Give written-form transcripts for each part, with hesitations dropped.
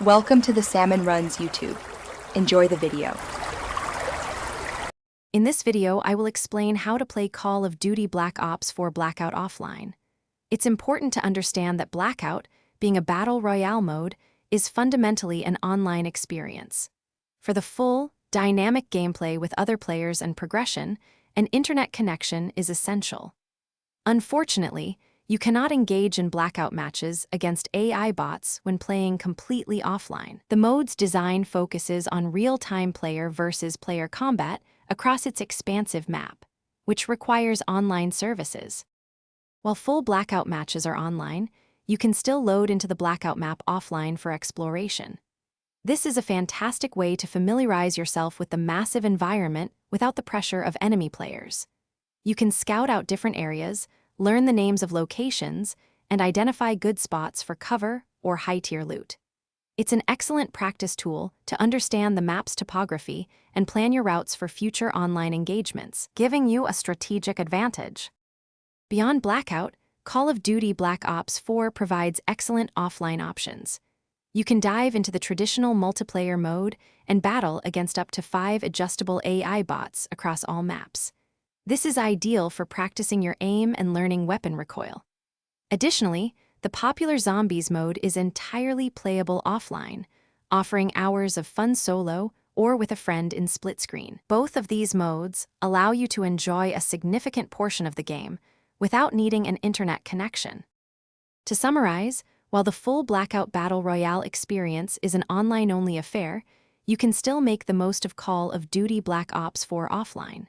Welcome to the Salmon Runs YouTube. Enjoy the video. In this video, I will explain how to play Call of Duty Black Ops 4 Blackout offline. It's important to understand that Blackout, being a battle royale mode, is fundamentally an online experience. For the full, dynamic gameplay with other players and progression, an internet connection is essential. Unfortunately, you cannot engage in Blackout matches against AI bots when playing completely offline. The mode's design focuses on real-time player versus player combat across its expansive map, which requires online services. While full Blackout matches are online, you can still load into the Blackout map offline for exploration. This is a fantastic way to familiarize yourself with the massive environment without the pressure of enemy players. You can scout out different areas, learn the names of locations, and identify good spots for cover or high-tier loot. It's an excellent practice tool to understand the map's topography and plan your routes for future online engagements, giving you a strategic advantage. Beyond Blackout, Call of Duty Black Ops 4 provides excellent offline options. You can dive into the traditional multiplayer mode and battle against up to 5 adjustable AI bots across all maps. This is ideal for practicing your aim and learning weapon recoil. Additionally, the popular Zombies mode is entirely playable offline, offering hours of fun solo or with a friend in split screen. Both of these modes allow you to enjoy a significant portion of the game without needing an internet connection. To summarize, while the full Blackout Battle Royale experience is an online-only affair, you can still make the most of Call of Duty Black Ops 4 offline.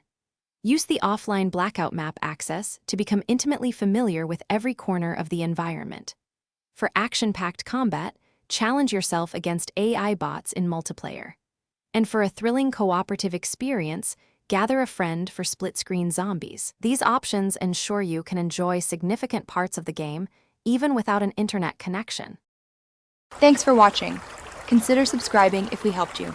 Use the offline Blackout map access to become intimately familiar with every corner of the environment. For action-packed combat, challenge yourself against AI bots in multiplayer. And for a thrilling cooperative experience, gather a friend for split-screen zombies. These options ensure you can enjoy significant parts of the game even without an internet connection. Thanks for watching. Consider subscribing if we helped you.